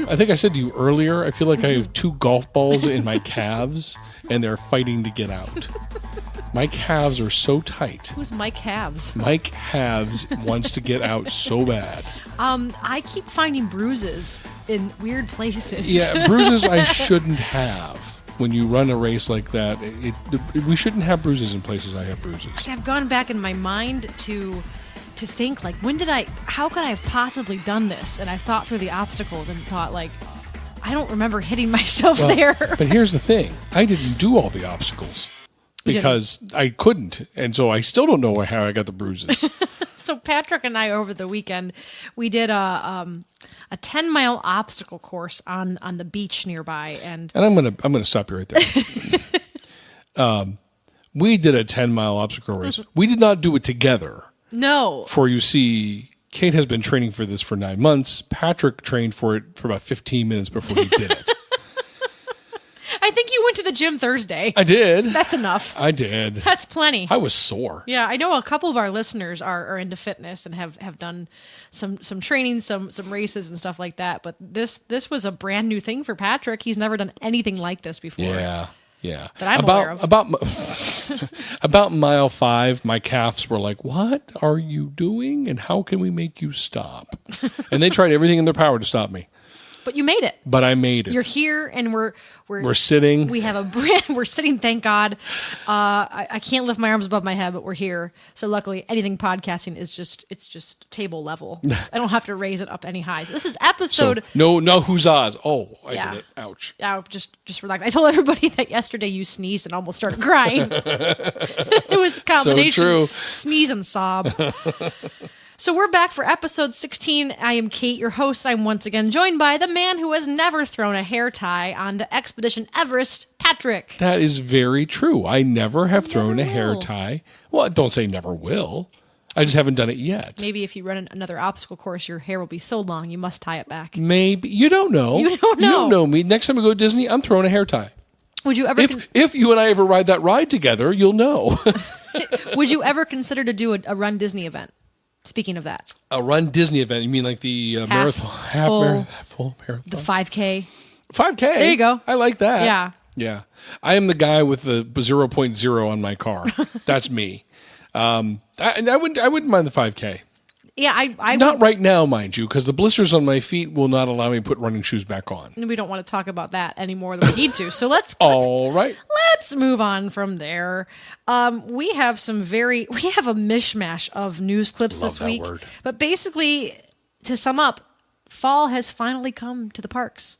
I think I said to you earlier, I feel like I have 2 golf balls in my calves, and they're fighting to get out. My calves are so tight. Who's Mike Halves? Mike Halves wants to get out so bad. I keep finding bruises in weird places. Yeah, bruises I shouldn't have. When you run a race like that, we shouldn't have bruises in places I have bruises. I've gone back in my mind to think, like, how could I have possibly done this? And I thought through the obstacles and thought, like, I don't remember hitting myself there. But here's the thing. I didn't do all the obstacles because I couldn't. And so I still don't know how I got the bruises. So Patrick and I, over the weekend, we did a 10-mile obstacle course on the beach nearby. And I'm gonna stop you right there. We did a 10-mile obstacle race. We did not do it together. No. For you see, Kate has been training for this for 9 months. Patrick trained for it for about 15 minutes before he did it. I think you went to the gym Thursday. I did. That's enough. I did. That's plenty. I was sore. Yeah, I know a couple of our listeners are into fitness and have done some training, some races and stuff like that. But this was a brand new thing for Patrick. He's never done anything like this before. Yeah. That I'm aware of. About mile 5, my calves were like, "What are you doing? And how can we make you stop?" And they tried everything in their power to stop me. But you made it. But I made it. You're here, and we're sitting. We have we're sitting. Thank God. I can't lift my arms above my head, but we're here. So luckily, anything podcasting is just table level. I don't have to raise it up any highs. This is episode. So, no huzzahs. Oh, I did it. Ouch. Yeah, just relax. I told everybody that yesterday you sneezed and almost started crying. It was a combination. So true. Sneeze and sob. So we're back for episode 16. I am Kate, your host. I'm once again joined by the man who has never thrown a hair tie onto Expedition Everest, Patrick. That is very true. I never have thrown a hair tie. Well, don't say never will. I just haven't done it yet. Maybe if you run another obstacle course, your hair will be so long you must tie it back. Maybe. You don't know. You don't know. You don't know me. Next time we go to Disney, I'm throwing a hair tie. Would you ever... If you and I ever ride that ride together, you'll know. Would you ever consider to do a Run Disney event? Speaking of that. A Run Disney event? You mean like the marathon? Full marathon? The 5K? 5K? There you go. I like that. Yeah. Yeah. I am the guy with the 0.0 on my car. That's me. I wouldn't mind the 5K. Yeah, I not right now, mind you, because the blisters on my feet will not allow me to put running shoes back on. We don't want to talk about that any more than we need to. So let's all right. Let's move on from there. We have a mishmash of news clips this week. Word. But basically, to sum up, fall has finally come to the parks.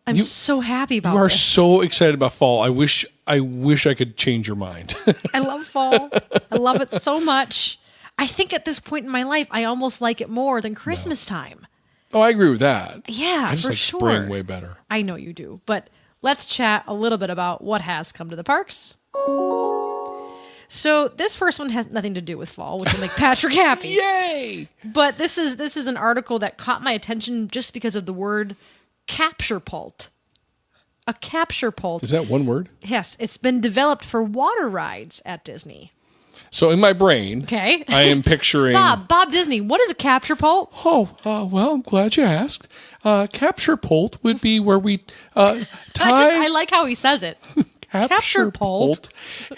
I'm so happy about this. You are so excited about fall. I wish I could change your mind. I love fall. I love it so much. I think at this point in my life, I almost like it more than Christmas time. Oh, I agree with that. Yeah, I just like spring way better. I know you do. But let's chat a little bit about what has come to the parks. So this first one has nothing to do with fall, which will make Patrick happy. Yay! But this is an article that caught my attention just because of the word capturepult. A capturepult. Is that one word? Yes. It's been developed for water rides at Disney. So in my brain, okay, I am picturing... Bob Disney, what is a capturepult? Well, I'm glad you asked. Capturepult would be where we tie... I like how he says it. Capturepult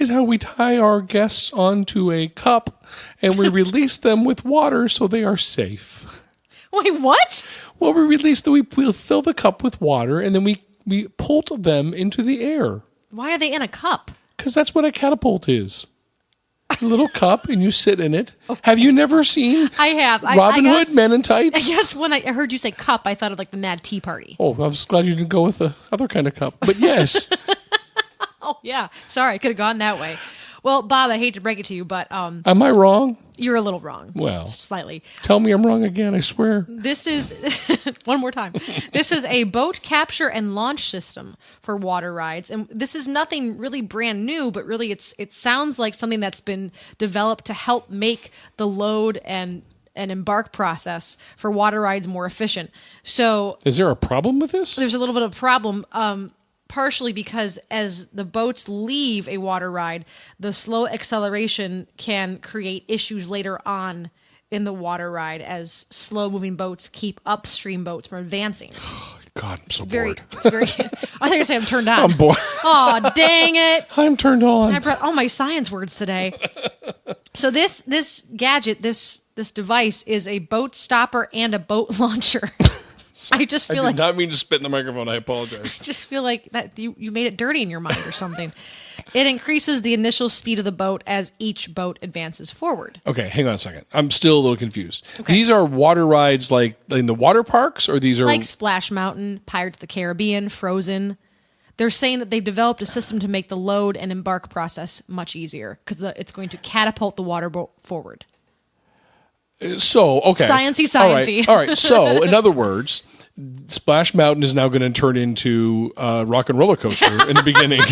is how we tie our guests onto a cup and we release them with water so they are safe. Wait, what? Well, we'll fill the cup with water and then we pult them into the air. Why are they in a cup? Because that's what a catapult is. A little cup, and you sit in it. Okay. Have you never seen I have. Robin Hood, Men in Tights? I guess when I heard you say cup, I thought of like the Mad Tea Party. Oh, I was glad you didn't go with the other kind of cup. But yes. Oh, yeah. Sorry, I could have gone that way. Well, Bob, I hate to break it to you, but... Am I wrong? You're a little wrong. Well. Just slightly. Tell me I'm wrong again, I swear. This is... one more time. This is a boat capture and launch system for water rides. And this is nothing really brand new, but really it sounds like something that's been developed to help make the load and embark process for water rides more efficient. So... Is there a problem with this? There's a little bit of a problem. Partially because as the boats leave a water ride, the slow acceleration can create issues later on in the water ride as slow moving boats keep upstream boats from advancing. God, I'm so Very, bored. it's very. I think you're saying I'm turned on. I'm bored. Oh, dang it! I'm turned on. I brought all my science words today. So this gadget, this device is a boat stopper and a boat launcher. I just feel I like did not mean to spit in the microphone. I apologize. just feel like that you made it dirty in your mind or something. It increases the initial speed of the boat as each boat advances forward. Okay, hang on a second. I'm still a little confused. Okay. These are water rides like in the water parks, or these are Like Splash Mountain, Pirates of the Caribbean, Frozen. They're saying that they've developed a system to make the load and embark process much easier because it's going to catapult the water boat forward. So, okay. Sciencey. All right. So, in other words, Splash Mountain is now going to turn into a rock and roller coaster in the beginning.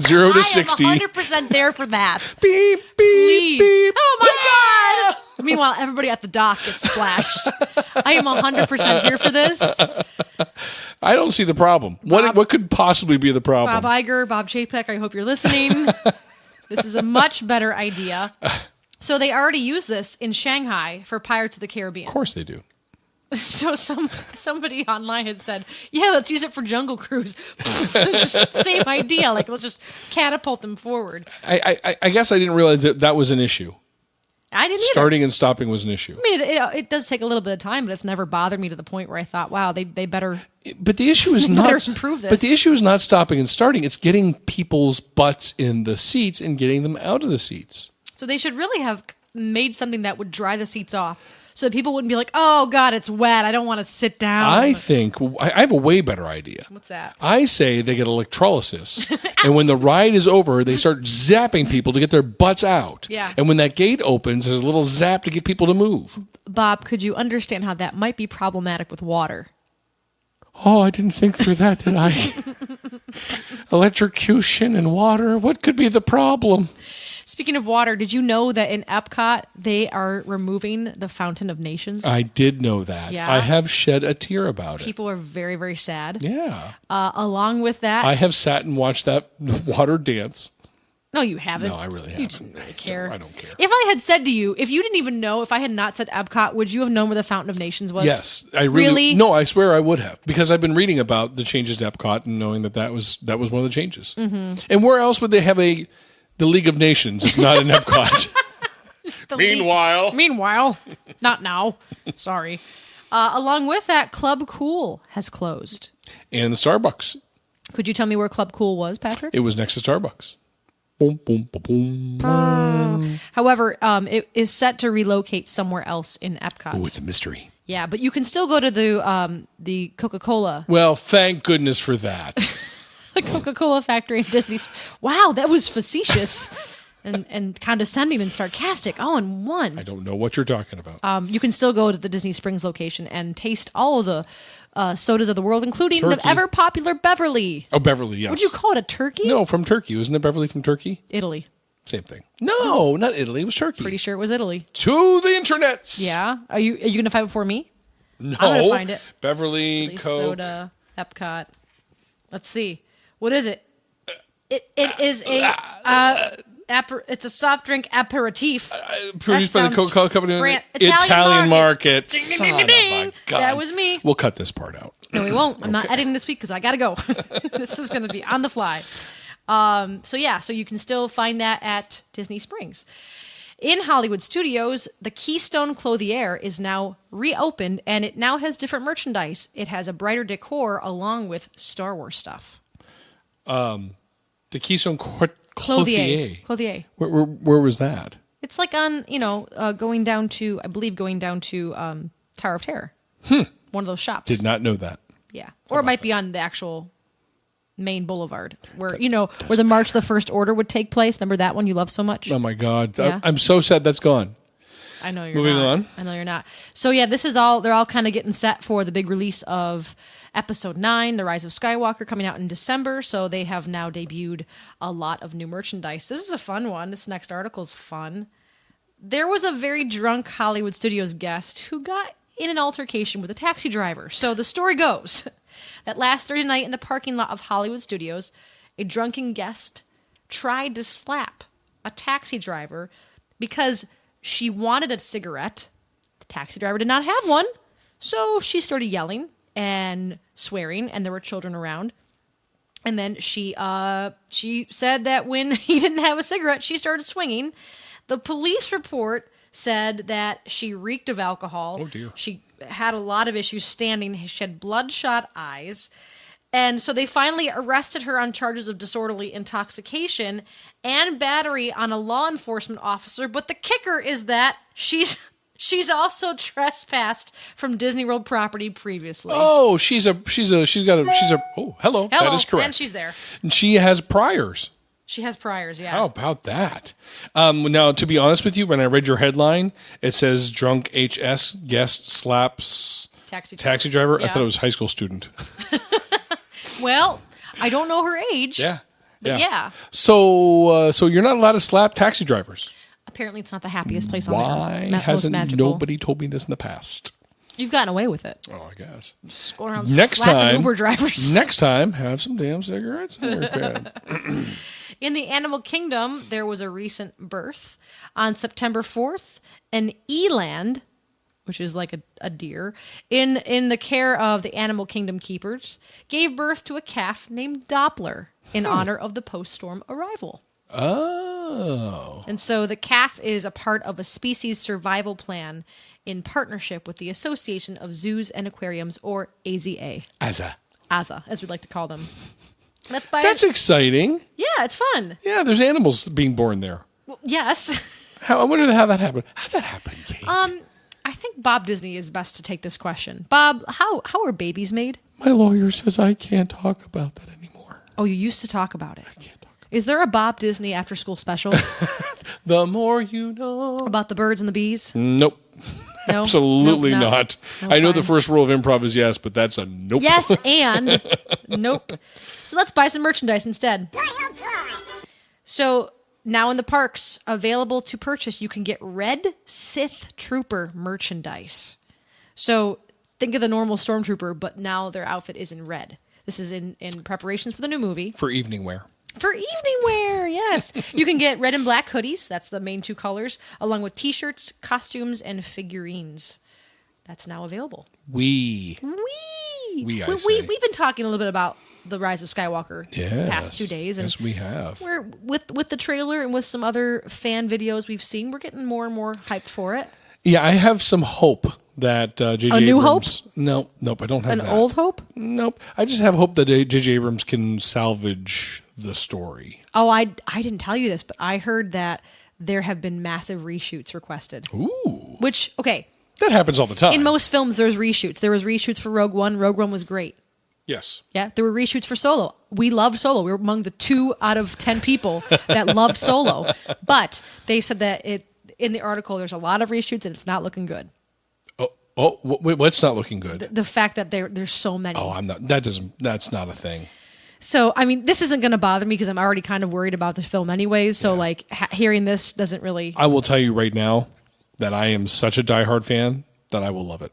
0 to 60. I am 100% there for that. Beep, beep, Please. beep. Oh my God. Meanwhile, everybody at the dock gets splashed. I am 100% here for this. I don't see the problem. What could possibly be the problem? Bob Iger, Bob Chapek, I hope you're listening. This is a much better idea. So they already use this in Shanghai for Pirates of the Caribbean. Of course they do. So somebody online had said, yeah, let's use it for Jungle Cruise. It's just the same idea. Like, let's just catapult them forward. I guess I didn't realize that was an issue. I didn't either. Starting and stopping was an issue. I mean, it does take a little bit of time, but it's never bothered me to the point where I thought, wow, they better. But the issue is better not improve this. But the issue is not stopping and starting. It's getting people's butts in the seats and getting them out of the seats. So they should really have made something that would dry the seats off so that people wouldn't be like, oh, God, it's wet. I don't want to sit down. I think I have a way better idea. What's that? I say they get electrolysis, and when the ride is over, they start zapping people to get their butts out. Yeah. And when that gate opens, there's a little zap to get people to move. Bob, could you understand how that might be problematic with water? Oh, I didn't think through that, did I? Electrocution and water. What could be the problem? Speaking of water, did you know that in Epcot, they are removing the Fountain of Nations? I did know that. Yeah. I have shed a tear about it. People are very, very sad. Yeah. Along with that... I have sat and watched that water dance. No, you haven't. No, I really haven't. You didn't really care. I don't care. If I had said to you, if you didn't even know, if I had not said Epcot, would you have known where the Fountain of Nations was? Yes, I really. No, I swear I would have, because I've been reading about the changes to Epcot and knowing that was one of the changes. Mm-hmm. And where else would they have the League of Nations if not in Epcot? Meanwhile, not now. Sorry. Along with that, Club Cool has closed. And the Starbucks. Could you tell me where Club Cool was, Patrick? It was next to Starbucks. Boom, boom, boom, boom. However, it is set to relocate somewhere else in Epcot. Oh, it's a mystery. Yeah, but you can still go to the Coca-Cola. Well, thank goodness for that. The Coca-Cola factory in Disney. Wow, that was facetious and condescending and sarcastic all in one. I don't know what you're talking about. You can still go to the Disney Springs location and taste all of the sodas of the world, including Turkey. the ever-popular Beverly. Oh, Beverly, yes. Would you call it a turkey? No, from Turkey. Wasn't it Beverly from Turkey? Italy. Same thing. No, not Italy. It was Turkey. Pretty sure it was Italy. To the internets. Yeah. Are you going to fight before me? No. I'm going to find it. Beverly, Coke. Soda, Epcot. Let's see. What is it? It is a it's a soft drink aperitif. Produced by the Coca-Cola Company. Italian market. Ding, ding, Son ding, ding, of a ding. gun. That was me. We'll cut this part out. No, we won't. I'm not editing this week because I got to go. This is going to be on the fly. So you can still find that at Disney Springs. In Hollywood Studios, the Keystone Clothier is now reopened, and it now has different merchandise. It has a brighter decor along with Star Wars stuff. The Keystone Clothier. Clothier. Where was that? It's like on, going down to Tower of Terror. One of those shops. Did not know that. Yeah. Or it might be on the actual main boulevard where the March of the First Order would take place. Remember that one you love so much? Oh my God. Yeah. I'm so sad that's gone. I know you're Moving not. on. I know you're not. So yeah, they're all kind of getting set for the big release of Episode 9, The Rise of Skywalker, coming out in December. So they have now debuted a lot of new merchandise. This is a fun one. This next article is fun. There was a very drunk Hollywood Studios guest who got in an altercation with a taxi driver. So the story goes that last Thursday night in the parking lot of Hollywood Studios, a drunken guest tried to slap a taxi driver because she wanted a cigarette The taxi driver did not have one. So she started yelling and swearing, and there were children around. And then she said that when he didn't have a cigarette, she started swinging. The police report said that she reeked of alcohol. Oh, dear. She had a lot of issues standing. She had bloodshot eyes. And so they finally arrested her on charges of disorderly intoxication and battery on a law enforcement officer. But the kicker is that she's also trespassed from Disney World property previously. Oh, oh, hello. That is correct. And she's there. And she has priors. She has priors, yeah. How about that? Now, to be honest with you, when I read your headline, it says drunk HS guest slaps taxi driver. Yeah. I thought it was high school student. Well, I don't know her age. Yeah. But yeah. So you're not allowed to slap taxi drivers. Apparently, it's not the happiest place on the earth. Why Most hasn't magical. nobody told me this in the past? You've gotten away with it. Oh, I guess. Just going around Next slapping time, Uber drivers. Next time, have some damn cigarettes in your head. In the animal kingdom, there was a recent birth. On September 4th, an eland, which is like a deer, in the care of the animal kingdom keepers, gave birth to a calf named Doppler in honor of the post-storm arrival. Oh. And so the calf is a part of a species survival plan in partnership with the Association of Zoos and Aquariums, or AZA. AZA, as we'd like to call them. That's exciting. Yeah, it's fun. Yeah, there's animals being born there. Well, yes. I wonder how that happened. How'd that happen, Kate? I think Bob Disney is best to take this question. Bob, how are babies made? My lawyer says I can't talk about that anymore. Oh, you used to talk about it. I can't talk. Is there a Bob Disney after school special The more you know. about the birds and the bees? Nope. No? Absolutely Nope, no. not. Oh, I know fine. the first rule of improv is yes, but that's a nope. Yes, and nope. So let's buy some merchandise instead. So now in the parks, available to purchase, you can get Red Sith Trooper merchandise. So think of the normal Stormtrooper, but now their outfit is in red. This is in preparations for the new movie. For evening wear. For evening wear, yes. You can get red and black hoodies. That's the main two colors, along with T-shirts, costumes, and figurines. That's now available. We've We've been talking a little bit about the Rise of Skywalker the past 2 days. And yes, we have. we're with the trailer and with some other fan videos we've seen, we're getting more and more hyped for it. Yeah, I have some hope that J.J. A new Abrams... Nope, I don't have An that. old hope? Nope. I just have hope that J.J. Abrams can salvage the story. Oh, I didn't tell you this, but I heard that there have been massive reshoots requested. Ooh. Which, okay, That happens all the time. in most films there's reshoots. There was reshoots for Rogue One. Rogue One was great. Yes. Yeah, there were reshoots for Solo. We loved Solo. We were among the 2 out of 10 people that loved Solo. But they said that in the article there's a lot of reshoots and it's not looking good. Wait, what's not looking good? The fact that there's so many. Oh, I'm not. That's not a thing. So, I mean, this isn't going to bother me because I'm already kind of worried about the film anyways. So, hearing this doesn't really... I will tell you right now that I am such a diehard fan that I will love it.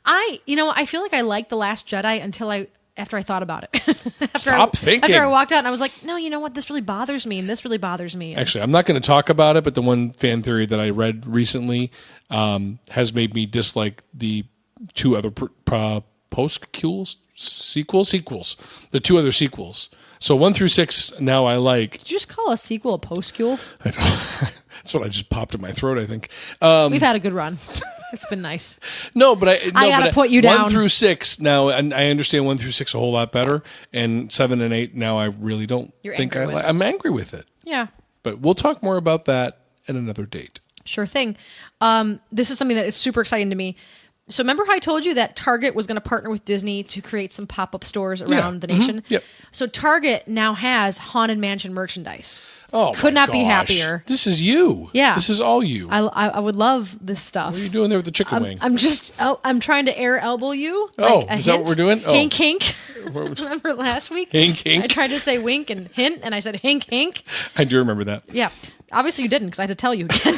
I feel like I liked The Last Jedi after I thought about it. Stop thinking. After I walked out and I was like, no, you know what? This really bothers me and this really bothers me. Actually, I'm not going to talk about it, but the one fan theory that I read recently has made me dislike the 2 other sequels. The 2 other sequels. So 1 through 6 now I like. Did you just call a sequel a postcule? I don't, that's what I just popped in my throat, I think. We've had a good run. It's been nice. No, but I gotta put you down. 1 through 6 now, and I understand 1 through 6 a whole lot better, and 7 and 8 now I really don't think I'm angry with it. Yeah. But we'll talk more about that at another date. Sure thing. This is something that is super exciting to me. So remember how I told you that Target was going to partner with Disney to create some pop-up stores around the nation? Yep. So Target now has Haunted Mansion merchandise. Oh, Could my not be gosh. happier. This is you. Yeah. This is all you. I would love this stuff. What are you doing there with the chicken wing? I'm trying to air elbow you. Oh, like a is that what hint. we're doing? Oh. Hink, hink. Remember last week? Hink, hink. I tried to say wink and hint, and I said hink, hink. I do remember that. Yeah. Obviously you didn't because I had to tell you again.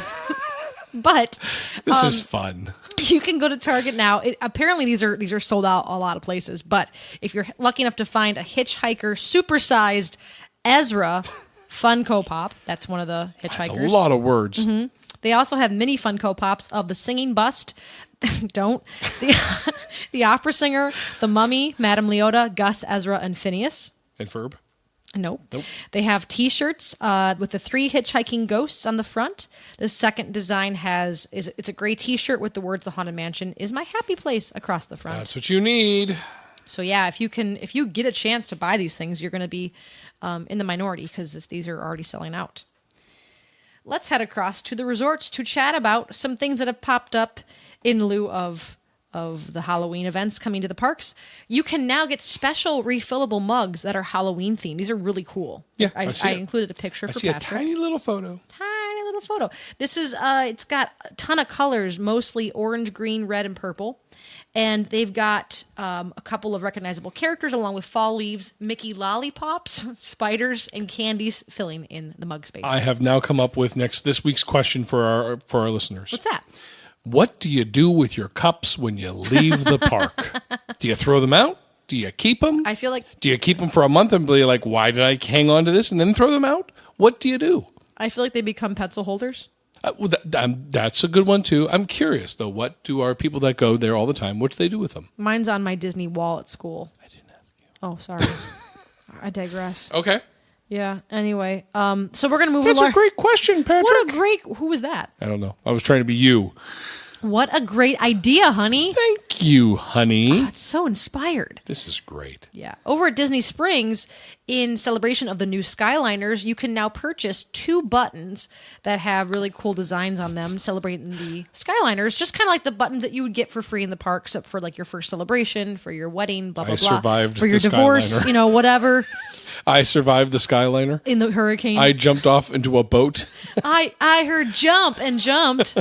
But This is fun. you can go to Target now. Apparently these are sold out a lot of places. But if you're lucky enough to find a Hitchhiker supersized Ezra Funko Pop, that's one of the Hitchhikers. That's a lot of words. They also have mini Funko Pops of the singing bust. Don't. The opera singer, the mummy, Madame Leota, Gus, Ezra, and Phineas. And Ferb? Nope. They have T-shirts with the 3 hitchhiking ghosts on the front. The second design it's a gray T-shirt with the words "The Haunted Mansion is my happy place" across the front. That's what you need. So yeah, if you get a chance to buy these things, you're going to be in the minority because these are already selling out. Let's head across to the resorts to chat about some things that have popped up in lieu of the Halloween events coming to the parks. You can now get special refillable mugs that are Halloween themed. These are really cool. Yeah, I included a picture for Patrick. A tiny little photo. Tiny little photo. This is it's got a ton of colors, mostly orange, green, red, and purple. And they've got a couple of recognizable characters along with fall leaves, Mickey lollipops, spiders, and candies filling in the mug space. I have now come up with this week's question for our listeners. What's that? What do you do with your cups when you leave the park? Do you throw them out? Do you keep them? I feel like... Do you keep them for a month and be like, why did I hang on to this and then throw them out? What do you do? I feel like they become pencil holders. That's a good one, too. I'm curious, though. What do our people that go there all the time, what do they do with them? Mine's on my Disney wall at school. I didn't ask you. Oh, sorry. I digress. Okay. Yeah, anyway. So we're going to move along. That's a great question, Patrick. Who was that? I don't know. I was trying to be you. What a great idea, honey. Thank you, honey. It's so inspired. This is great. Yeah. Over at Disney Springs, in celebration of the new Skyliners, you can now purchase 2 buttons that have really cool designs on them celebrating the Skyliners, just kind of like the buttons that you would get for free in the park, except for like your first celebration, for your wedding, blah, blah, blah. I survived for your the divorce, Skyliner. Whatever. I survived the Skyliner. In the hurricane. I jumped off into a boat. I heard jump and jumped.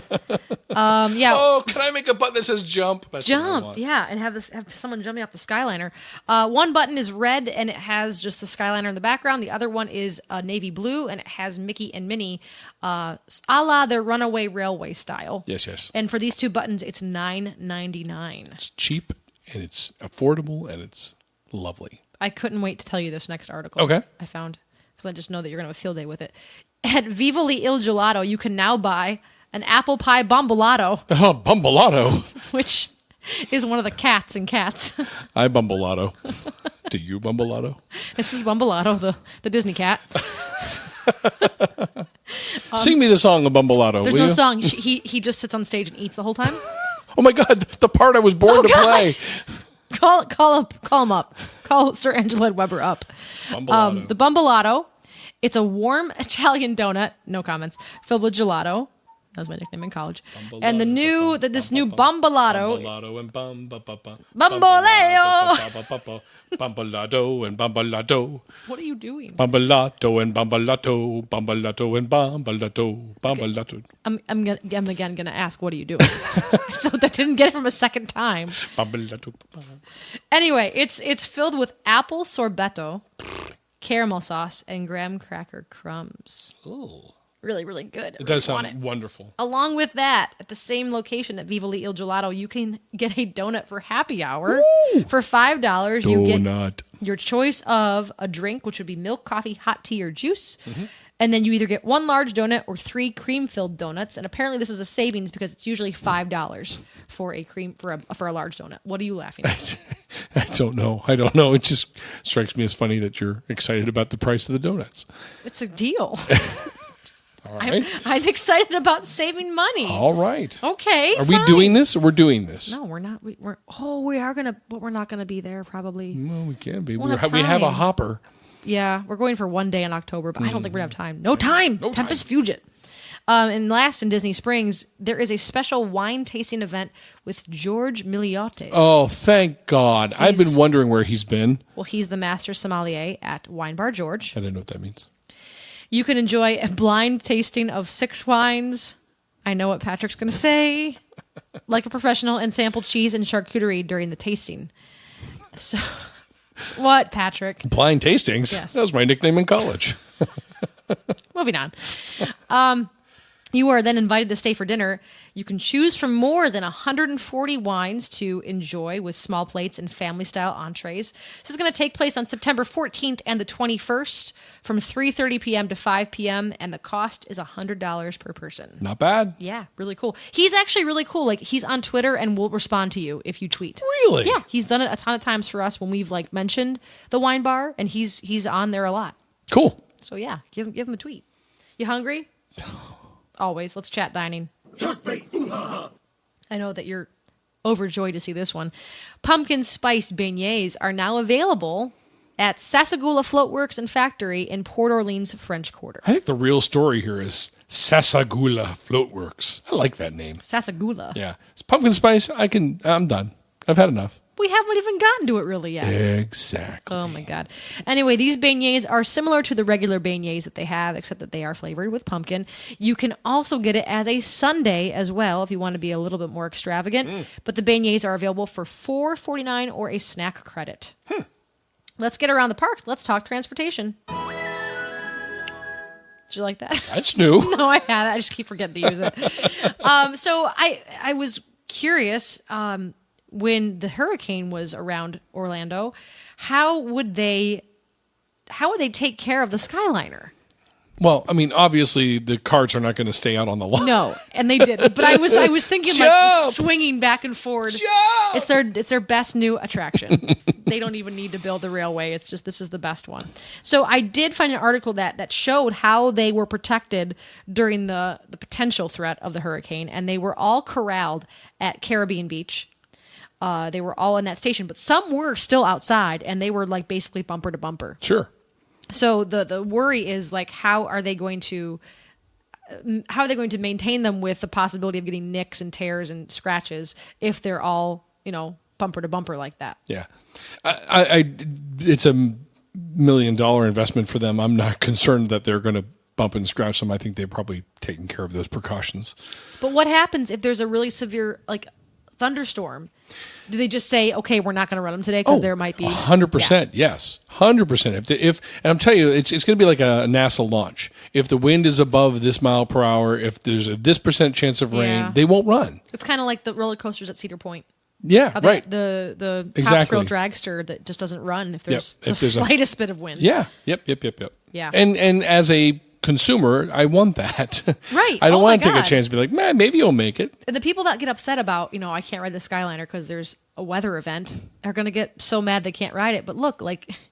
Yeah. Oh, can I make a button that says jump? That's jump, yeah, and have someone jumping off the Skyliner. One button is red and it has just the Skyliner in the background. The other one is navy blue and it has Mickey and Minnie, a la their Runaway Railway style. Yes. And for these 2 buttons, it's $9.99. It's cheap and it's affordable and it's lovely. I couldn't wait to tell you this next article. Okay. I found, because I just know that you're going to have a field day with it. At Vivoli Il Gelato, you can now buy an apple pie bombolato. Oh, bombolato. Which is one of the cats in Cats. I bombolato. Do you bombolato? This is Bombolato, the Disney cat. Sing me the song of bombolato, There's will no you? song. He just sits on stage and eats the whole time. Oh my God, the part I was born to play. Call him up. Call Sir Angela Ed Weber up. Bombolato. The Bombolato. It's a warm Italian donut. No comments. Filled with gelato. That was my nickname in college. And this new Bombolato. Bombolato and bamboleo. Bombolato and bombolato. What are you doing? Bombolato and bombolato. Bombolato and bombolato. Bombolato. I'm again gonna ask, what are you doing? So that didn't get it from a second time. Bombolato. Anyway, it's filled with apple sorbetto, caramel sauce, and graham cracker crumbs. Oh. Really, really good. It does sound wonderful. Along with that, at the same location at Vivoli Il Gelato, you can get a donut for happy hour. Ooh. For $5, you Donut. get your choice of a drink, which would be milk, coffee, hot tea, or juice. Mm-hmm. And then you either get 1 large donut or 3 cream-filled donuts. And apparently this is a savings because it's usually $5 for a large donut. What are you laughing at? I don't know. It just strikes me as funny that you're excited about the price of the donuts. It's a deal. All right. I'm excited about saving money. All right. Okay. Are we doing this or we're doing this? No, we're not. We are gonna, but we're not gonna be there probably. Well, we can be. We'll We have a hopper. Yeah, we're going for 1 day in October, but I don't think we're gonna have time. No time. No Tempest time. Fugit. And last in Disney Springs, there is a special wine tasting event with George Miliotes. Oh, thank God. I've been wondering where he's been. Well, he's the master sommelier at Wine Bar George. I didn't know what that means. You can enjoy a blind tasting of 6 wines. I know what Patrick's going to say. Like a professional, and sample cheese and charcuterie during the tasting. So, what, Patrick? Blind tastings? Yes. That was my nickname in college. Moving on. You are then invited to stay for dinner. You can choose from more than 140 wines to enjoy with small plates and family-style entrees. This is going to take place on September 14th and the 21st from 3:30 p.m. to 5 p.m., and the cost is $100 per person. Not bad. Yeah, really cool. He's actually really cool. Like, he's on Twitter and will respond to you if you tweet. Really? Yeah, he's done it a ton of times for us when we've, like, mentioned the wine bar, and he's on there a lot. Cool. So, yeah, give him a tweet. You hungry? Always. Let's chat dining. I know that you're overjoyed to see this one. Pumpkin spiced beignets are now available at Sassagoula Floatworks and Factory in Port Orleans, French Quarter. I think the real story here is Sassagoula Floatworks. I like that name. Sassagoula. Yeah. It's pumpkin spice. I'm done. I've had enough. We haven't even gotten to it really yet. Exactly. Oh my God. Anyway, these beignets are similar to the regular beignets that they have, except that they are flavored with pumpkin. You can also get it as a sundae as well if you want to be a little bit more extravagant. But the beignets are available for $4.49 or a snack credit. Let's get around the park. Let's talk transportation. Did you like that? That's new. No, I had it. I just keep forgetting to use it. So I was curious, when the hurricane was around Orlando, how would they take care of the Skyliner? Well, I mean, obviously the carts are not going to stay out on the lawn. No, and they didn't. But I was thinking like swinging back and forward. Jump! It's their best new attraction. They don't even need to build the railway. It's just this is the best one. So I did find an article that showed how they were protected during the potential threat of the hurricane, and they were all corralled at Caribbean Beach. They were all in that station, but some were still outside, and they were like basically bumper to bumper. Sure. So the worry is like how are they going to maintain them with the possibility of getting nicks and tears and scratches if they're all bumper to bumper like that? Yeah, it's a $1 million investment for them. I'm not concerned that they're going to bump and scratch them. I think they've probably taken care of those precautions. But what happens if there's a really severe thunderstorm? Do they just say, okay, we're not going to run them today because there might be 100%? Yes, 100%. If and I'm telling you, it's going to be like a NASA launch. If the wind is above this mile per hour, if there's a this % chance of rain, they won't run. It's kind of like the roller coasters at Cedar Point. Yeah, right. The exactly. Top Thrill dragster that just doesn't run if there's the slightest bit of wind. Yeah. Yep. Yeah. And as a consumer, I want that. Right. I don't want to take a chance to be like, man, maybe you'll make it. And the people that get upset about, I can't ride the Skyliner because there's a weather event are going to get so mad they can't ride it. But look,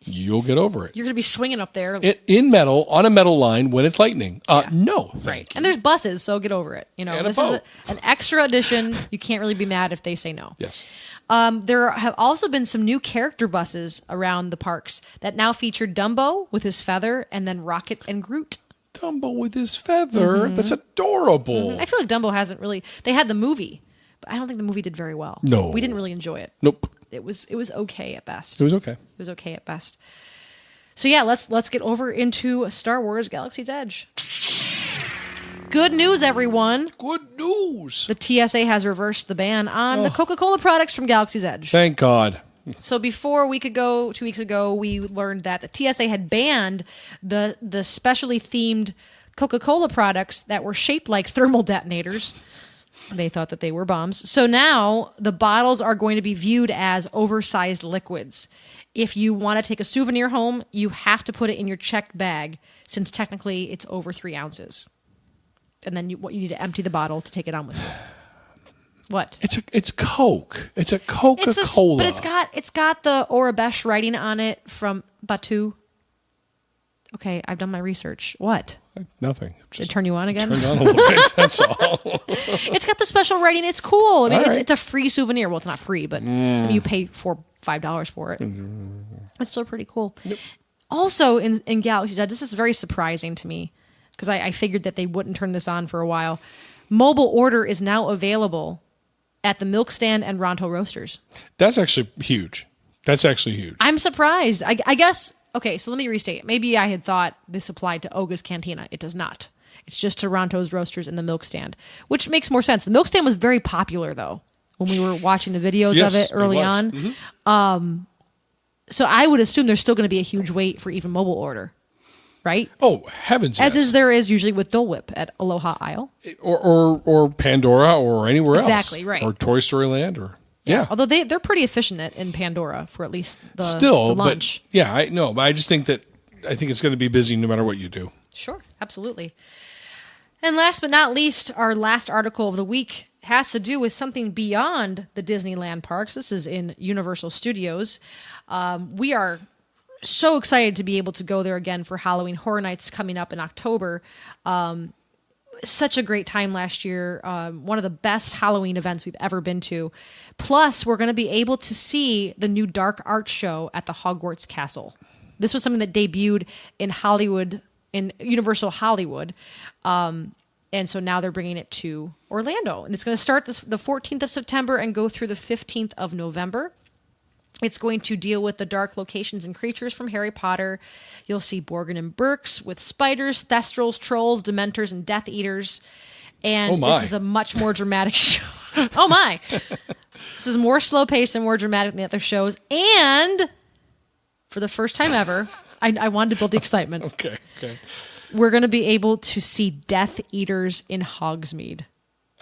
you'll get over it. You're going to be swinging up there. In metal, on a metal line when it's lightning. No, thank you. And there's buses, so get over it. This is an extra addition. You can't really be mad if they say no. Yes. There have also been some new character buses around the parks that now feature Dumbo with his feather and then Rocket and Groot. Dumbo with his feather. That's adorable. I feel like Dumbo hasn't really. They had the movie, but I don't think the movie did very well. No, we didn't really enjoy it. Nope. It was okay at best. It was okay. It was okay at best. So yeah, let's get over into Star Wars: Galaxy's Edge. Good news, everyone. Good news. The TSA has reversed the ban on the Coca-Cola products from Galaxy's Edge. Thank God. So before 2 weeks ago, we learned that the TSA had banned the specially themed Coca-Cola products that were shaped like thermal detonators. They thought that they were bombs. So now the bottles are going to be viewed as oversized liquids. If you want to take a souvenir home, you have to put it in your checked bag, since technically it's over 3 ounces. And then you need to empty the bottle to take it on with you. What? It's Coke. It's a Coca-Cola. But it's got the Orabesh writing on it from Batu. Okay, I've done my research. What? Nothing. Did it turn you on again? Turned on a little bit. That's all. It's got the special writing. It's cool. I mean, All right. it's a free souvenir. Well, it's not free, but you pay $5 for it. It's still pretty cool. Yep. Also, in Galaxy's Edge, this is very surprising to me because I figured that they wouldn't turn this on for a while. Mobile order is now available at the Milk Stand and Ronto Roasters. That's actually huge. I'm surprised. I guess, okay, so let me restate it. Maybe I had thought this applied to Oga's Cantina. It does not. It's just to Ronto's Roasters and the Milk Stand, which makes more sense. The Milk Stand was very popular, though, when we were watching the videos of it early on. Mm-hmm. So I would assume there's still going to be a huge wait for even mobile order, right? Oh, heavens, As yes. is there is usually with Dole Whip at Aloha Isle. Or Pandora or anywhere else. Exactly, right. Or Toy Story Land or... Yeah. Although they're pretty efficient in Pandora for at least the lunch. But yeah, I know. But I just think I think it's going to be busy no matter what you do. Sure, absolutely. And last but not least, our last article of the week has to do with something beyond the Disneyland parks. This is in Universal Studios. We are so excited to be able to go there again for Halloween Horror Nights coming up in October. Such a great time last year. One of the best Halloween events we've ever been to. Plus, we're going to be able to see the new Dark Art show at the Hogwarts Castle. This was something that debuted in Hollywood, in Universal Hollywood. And so now they're bringing it to Orlando. And it's going to start the 14th of September and go through the 15th of November. It's going to deal with the dark locations and creatures from Harry Potter. You'll see Borgin and Burks with spiders, thestrals, trolls, dementors, and Death Eaters. And this is a much more dramatic show. Oh my! This is more slow-paced and more dramatic than the other shows. And for the first time ever, I wanted to build the excitement. Okay. We're going to be able to see Death Eaters in Hogsmeade.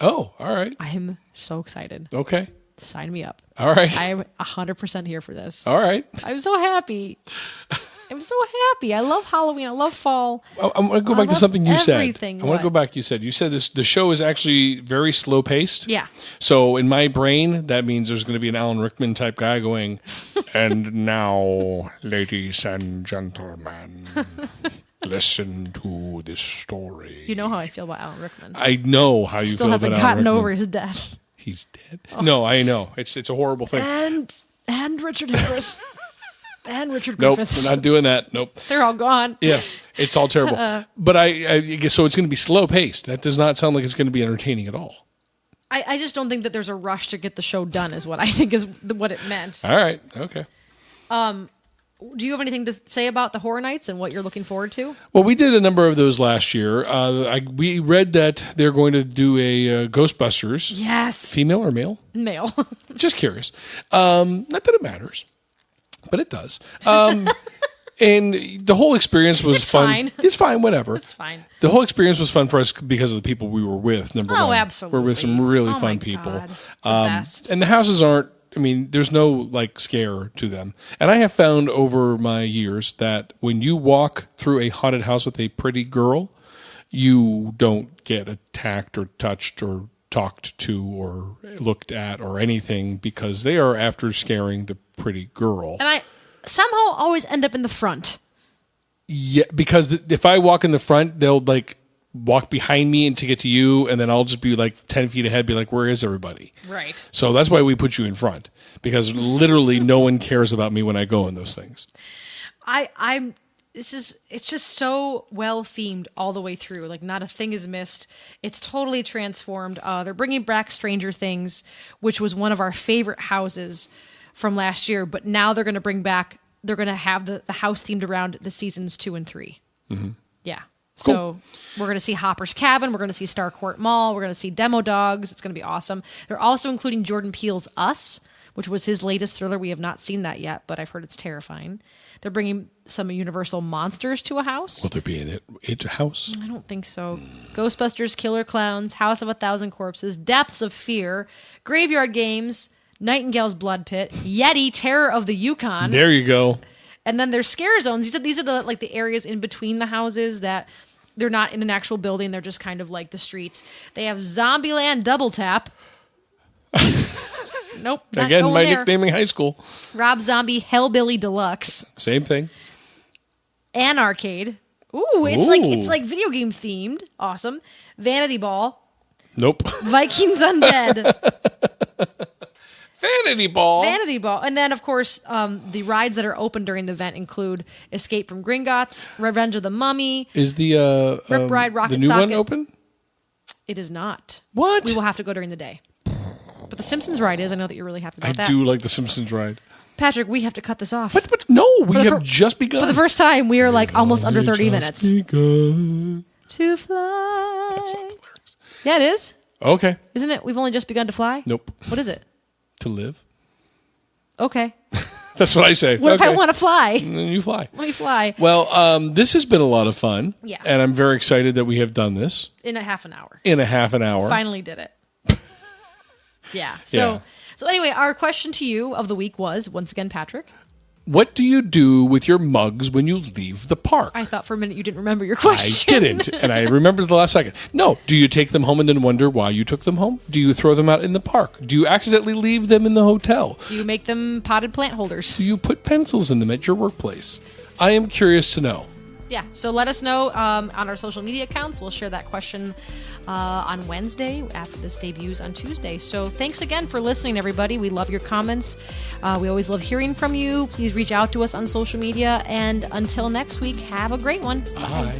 Oh, all right. I am so excited. Okay. Sign me up. All right. I'm 100% here for this. All right. I'm so happy. I'm so happy. I love Halloween. I love fall. I'm going to go back to something you said. Everything. I want to go back. You said the show is actually very slow paced. Yeah. So in my brain, that means there's going to be an Alan Rickman type guy going, and now, ladies and gentlemen, listen to this story. You know how I feel about Alan Rickman. I know how you Still feel about haven't Alan gotten Rickman. over his death. He's dead. Oh. No, I know. It's a horrible thing. And Richard Harris. And Richard Nope, Griffiths. we're not doing that. Nope. They're all gone. Yes, it's all terrible. But I guess so. It's going to be slow paced. That does not sound like it's going to be entertaining at all. I just don't think that there's a rush to get the show done. Is what I think is what it meant. All right. Okay. Do you have anything to say about the Horror Nights and what you're looking forward to? Well, we did a number of those last year. We read that they're going to do a Ghostbusters. Yes. Female or male? Male. Just curious. Not that it matters, but it does. And the whole experience was fun. Fine. It's fine, whatever. It's fine. The whole experience was fun for us because of the people we were with, number one. Oh, absolutely. We're with some really Oh, fun my people. God. The best. And the houses aren't, there's no like scare to them. And I have found over my years that when you walk through a haunted house with a pretty girl, you don't get attacked or touched or talked to or looked at or anything because they are after scaring the pretty girl. And I somehow always end up in the front. Yeah, because if I walk in the front, they'll like walk behind me and to get to you, and then I'll just be like 10 feet ahead, be like, where is everybody? Right. So that's why we put you in front, because literally no one cares about me when I go in those things. It's just so well themed all the way through. Like not a thing is missed. It's totally transformed. They're bringing back Stranger Things, which was one of our favorite houses from last year, but now they're going to have the house themed around the seasons 2 and 3. Mm-hmm. Yeah. Cool. So we're going to see Hopper's Cabin. We're going to see Starcourt Mall. We're going to see Demo Dogs. It's going to be awesome. They're also including Jordan Peele's Us, which was his latest thriller. We have not seen that yet, but I've heard it's terrifying. They're bringing some Universal monsters to a house. Will there be an It house? I don't think so. Ghostbusters, Killer Clowns, House of 1,000 Corpses, Depths of Fear, Graveyard Games, Nightingale's Blood Pit, Yeti, Terror of the Yukon. There you go. And then there's scare zones. These are the areas in between the houses that they're not in an actual building. They're just kind of like the streets. They have Zombieland Double Tap. Nope. Not Again, going my there. nicknaming high school. Rob Zombie Hellbilly Deluxe. Same thing. Anarcade. Ooh, it's like video game themed. Awesome. Vanity Ball. Nope. Vikings Undead. Vanity Ball. Vanity Ball. And then, of course, the rides that are open during the event include Escape from Gringotts, Revenge of the Mummy. Is the Rip Ride Rocket the new Socket. one open? It is not. What? We will have to go during the day. But the Simpsons ride is. I know that you're really happy about that. I do like the Simpsons ride. Patrick, we have to cut this off. But no, we the have just begun. For the first time, we are like almost under 30 minutes. Begun. To fly. That's not the lyrics. Yeah, it is. Okay. Isn't it? We've only just begun to fly? Nope. What is it? To live. Okay. That's what I say. What if I Okay. want to fly? Then you fly. Let me fly Well, this has been a lot of fun. Yeah. And I'm very excited that we have done this in a half an hour. in a half an hour. Finally did it. Yeah. Yeah. So anyway, our question to you of the week was, once again, Patrick. What do you do with your mugs when you leave the park? I thought for a minute you didn't remember your I question. didn't, and I remembered the last second. No. Do you take them home and then wonder why you took them home? Do you throw them out in the park? Do you accidentally leave them in the hotel? Do you make them potted plant holders? Do you put pencils in them at your workplace? I am curious to know. Yeah, so let us know on our social media accounts. We'll share that question on Wednesday after this debuts on Tuesday. So thanks again for listening, everybody. We love your comments. We always love hearing from you. Please reach out to us on social media. And until next week, have a great one. Bye.